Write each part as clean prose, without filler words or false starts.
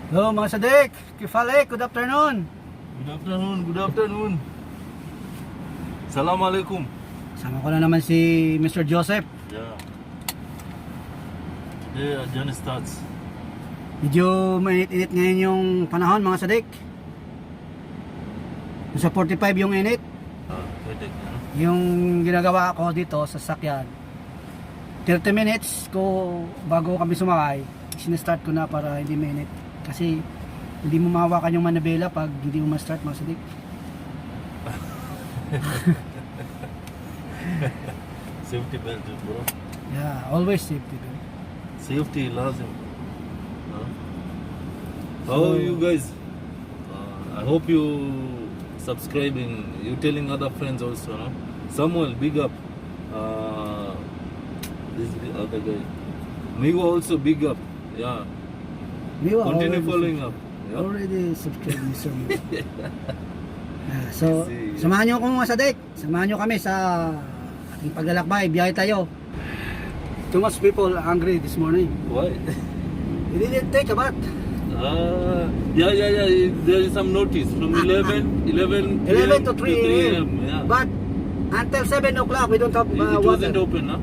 Hello mga sadik, kifalik, good afternoon. Good afternoon. Assalamualaikum. Sama ko na naman si Mr. Joseph. Yeah. Today our journey starts. Medyo mainit-init ngayon yung panahon mga sadik. Sa 45 yung init. Pwede. Yung ginagawa ko dito sa sakyan, 30 minutes ko bago kami sumakay, sinestart ko na para hindi mainit. Kasi hindi mo mahawakan yung manabela pag hindi mo ma-start mga sadik. Safety belt, bro. Yeah, always safety. Safety lazim. How are you guys? I hope you subscribing. You telling other friends also, no? Samuel, big up. This other guy. Migo also big up. Yeah. Continue following up. Yeah. Already subscribed me so much. So, samahan nyo ako mga sadik. Samahan nyo kami sa ating paglalakbay. Biyahe tayo. Too much people hungry this morning. Why? We didn't take a bath. Yeah. There is some notice from 11 to 3 a.m. Yeah. But until 7 o'clock, we don't have It water. wasn't open, no?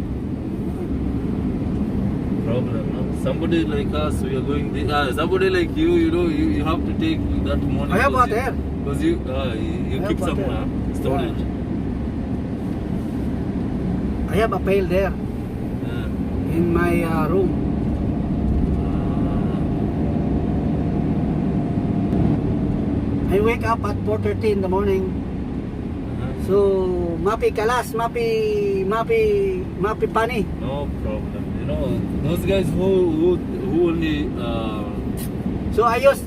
Problem, no? Somebody like us, we are going there. Somebody like you know, you have to take that morning. I have water. Because you I keep have some water. storage. I have a pail there Yeah. in my room. I wake up at 4:30 in the morning. So, mapi kalas, mapi pani. No problem. You know, those guys who only So I use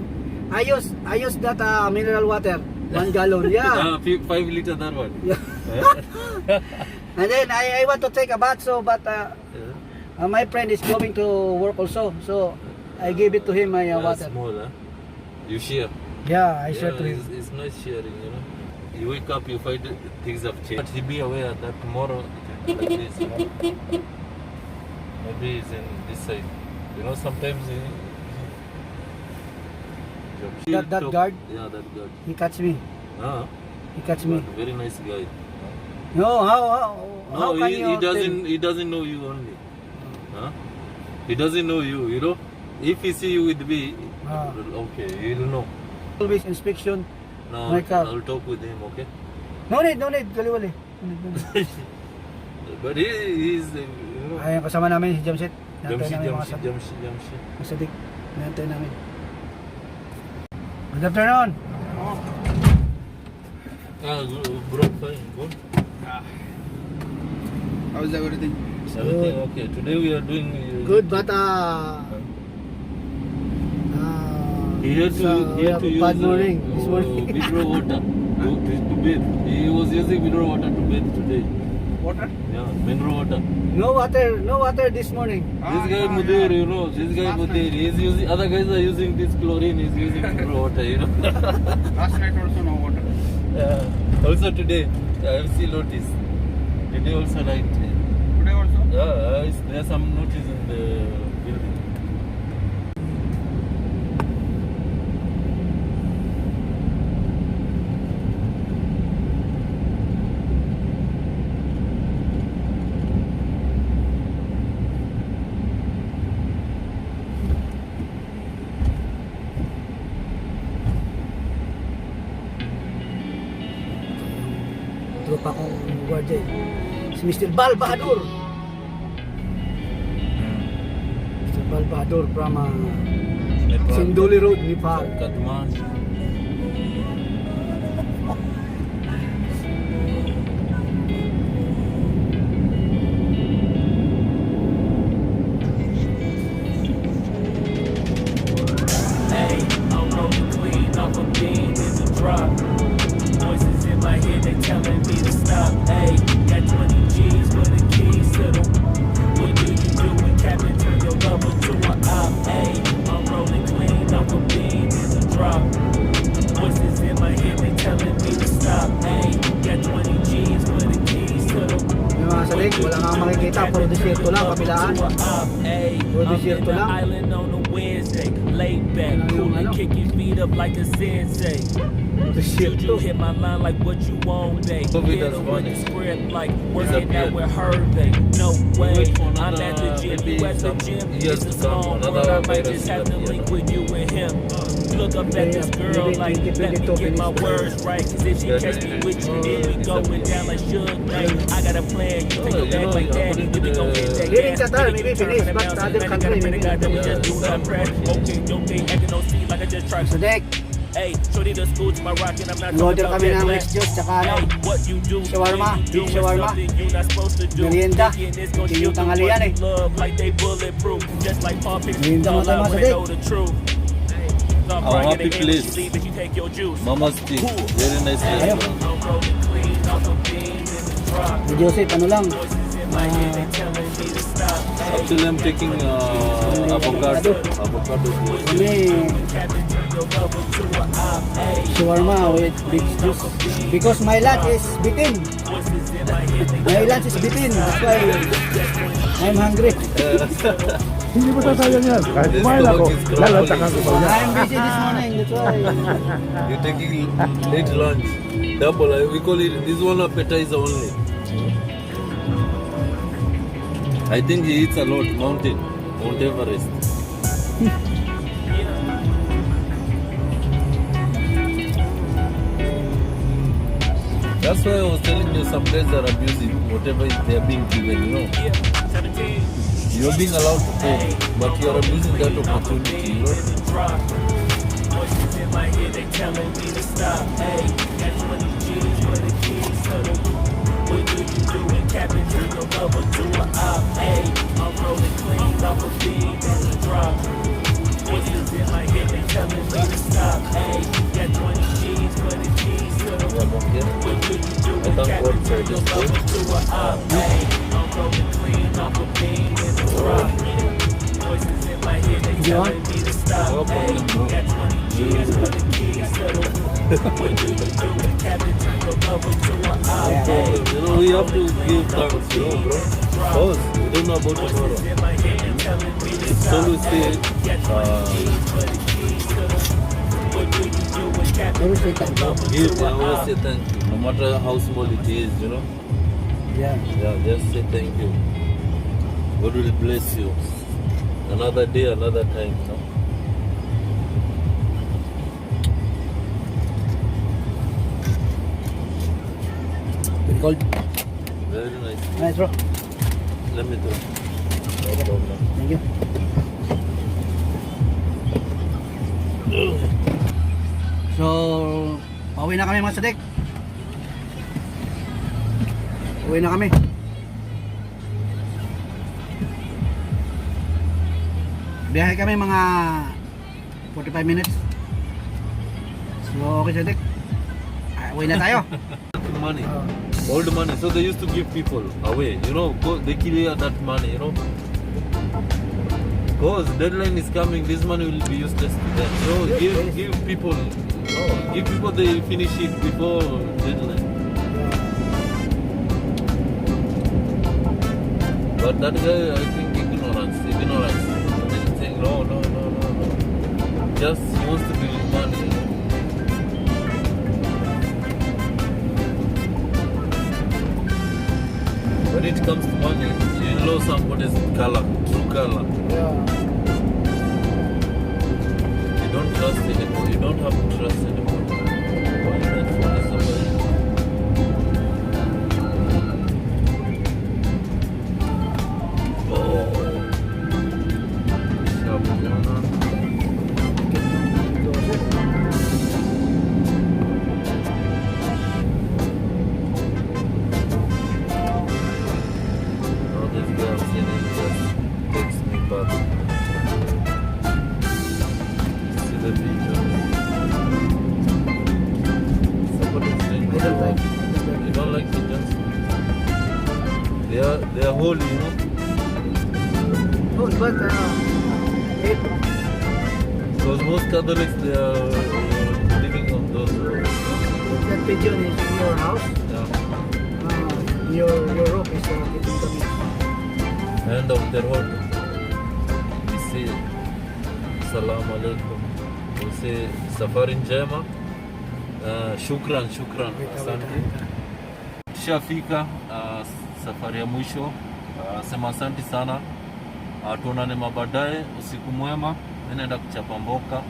that mineral water, 1 gallon. Yeah. 5 liter that one. Yeah. And then I want to take a bath, so but my friend is going to work also, so I gave it to him my water. Small, huh? You share. Yeah, I share to him. It's nice sharing, you know. You wake up, you find things have changed. But be aware that tomorrow like this, you know, maybe it's in this side. You know, sometimes That guard? Yeah, that guard. He catch me. He catch me. Very nice guy. No, how No, can he you doesn't know you only. Huh? He doesn't know you, you know. If he see you with me, okay, he'll know. Always inspection. Now My car. I'll talk with him, okay? No need, kaliwali. But he's you know, Ay, kasama namin si Jamshid. Nantay namin mga sadik. Jamshid. Masadik. Nantay namin. Good afternoon. Bro, fine, good. How's everything? Everything okay. Today we are doing Good, but He had to use bad morning this morning. mineral water to bathe. He was using mineral water to bathe today. Water? Yeah, mineral water. No water this morning. This guy Mudir, you know, this guy Mudir, he's using, other guys are using this chlorine, he's using mineral water, you know. Last night also no water. Also today, I have seen notice. Today also night. Today also? Yeah, there's some notice in the building. Tropa kong guardia. Si Mr. Balbahadur. Mr. Balbahadur from Sindoli Road, Nepal. Katman. Hey, I'm rolling clean off a beam in the drop. Voices in my head, they telling me to stop. Hey, got 20 G's for the keys to the. What do you do when Captain turn your lover to an op? Hey, I'm rolling clean off a beam in the drop. Voices in my head, they telling me to stop. Hey, got 20 G's for the keys to the. Yung mga sadik. Wala kang makikita, puro desierto lang, kabilaan. Ayy, Puro I'm in desierto the lang. island on a Wednesday. Laid back, Ano yung cool and ano? kick your feet up like a sensei. Puro desierto. Juju hit my line like what you want, babe. Bobby Hit does her with funny. the script like He's working up out here. with her, babe. No way, wait for I'm another- at the gym, maybe you at the some gym. years It's a to come, small another world, I might virus just have will to appear. link with you and him. Look up at this girl Maybe like, let me 2022 get my finish. words right. Cause if she catch me with you, then we going down like Suge Knight. I got a plan, you take Oh, her you back know, like that. according Then we to gon' the- hit that Living gas. Qatar, Then maybe we turn finish, around but and other man, I country, gotta pray to maybe God that we not. just do Yeah, not press. Okay, acting no see like I just tried. So, Dek, Hey, shorty the school to my rock and I'm not order talking about kami that ng black. mixed juice, tsaka ano, Hey, what you do, shawarma, when you beef doing shawarma. something you not supposed to do. Merienda. Thinking it's gonna Hindi yung shield you tanghalian what you love like they bulletproof. Just like Paul Pierce, Merienda all mo tayo, out Mas when they Adik. know the truth. Stop Our bragging happy again when place. you leave, if you take your juice. Mama's tea. Very nice Ayaw. restaurant. I'm rolling clean off a beam in the drop. si Joseph, ano lang, Voices in my head, they telling me to stop. Hey, Actually, I'm taking avocado. Avocado. kami, Captain, turn your lover to a op. Hey, shawarma with mixed juice. Because my lunch is bitin. voices in my head, they My lunch is bitin. That's why I'm hungry. Hindi mo sasayang yan. Kahit kumain ako, lalantakan ko pa yan. I'm busy this morning. That's why. You're taking late lunch. Double. We call it this one appetizer only. I think he eats a lot. Mount Everest. That's why I was telling you some guys are abusing whatever they are being given, you know. Yeah, 17. You're being allowed to talk, but you're abusing that opportunity, you know. Drop. Voices in my head, they telling me to stop. Hey, got 20 G's for the keys to the what do you do when Captain turn your lover to a op? Hey, I'm rolling clean off a beam in the drop. Voices in my head, they telling me to stop. Hey, got 20 G's for the keys to the Yeah, okay. what do you do when thank Captain God for turn your this lover to a op? Hey, I'm rolling clean off a beam in the drop. Voices in my head, they telling me to stop. No Hey, problem, bro. got 20 G's for the keys to the what do you do when Captain turn your lover to a op? Hey, You know, we have to give thanks, you know, bro. Because we don't know about tomorrow. in my head, they telling me to So stop. we say, For the keys to the what do you do when Captain Always say thank you. give, I always say thank you. No matter how small it is, you know. Yeah. Yeah, just say thank you. God will bless you. Another day, another time, you know. Very cold. Very nice. Nice, bro. Let me do. No problem. Thank you. So, pauwi na kami mga sadik. Uwi na kami. Biyahe kami mga 45 minutes. So, okay sadik. Uwi na tayo. Money. Old money. So they used to give people away, you know. They clear that money, you know. Because deadline is coming, this money will be useless to them. So give people, give people they finish it before deadline. But that guy, I think ignorance. He didn't think, no. Just he wants to give money, you know. When it comes to money, you know somebody's color, true color. You don't trust anymore. You don't have to trust anymore. Why that phone is away? Oh. Sharp corner. Now this guy I'm seeing him just takes me back. See the picture. Somebody's doing I don't like You don't like pigeons? They are holy, you know. Oh, but it, Because most Catholics they are living on those. that pigeon is in your house. Yeah. your rope is keeping the meat. End of the road. We say Salam alaikum. We say safari njema. Shukran. Asante. Tushafika safari ya mwisho. Sema asante sana. Tuonane mabadaye, usiku mwema. Mimi naenda kuchapa mboka.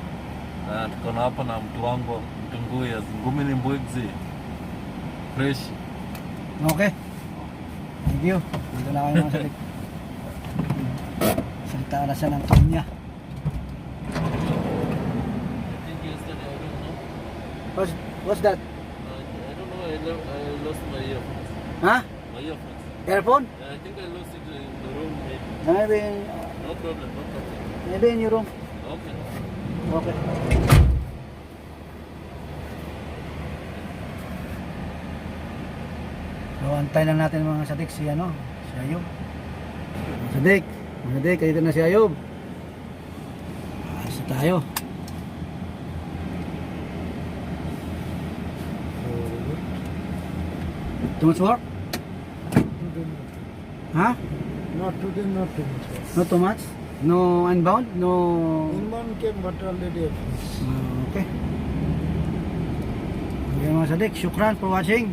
Tuko hapa na mtu wangu mtungui ya ngumi ni mbwegzi. Fresh. Okay. Thank you. Dito na kayo mga sadik. Salita na siya ng team niya. What's that? I don't know, I lost my earphones. Ha? My earphones. Earphone? I think I lost it in the room. Maybe, No problem. maybe in your room. Okay. Okay. So, antay lang natin mga sadik si Ayub. Sadik, dito na si Ayub. Ayos na tayo. Too much work? Ha? Not today, not too much. Not too much? No unbound? No... Inbound came, but already finished. Okay. Okay mga sadik, syukran for watching.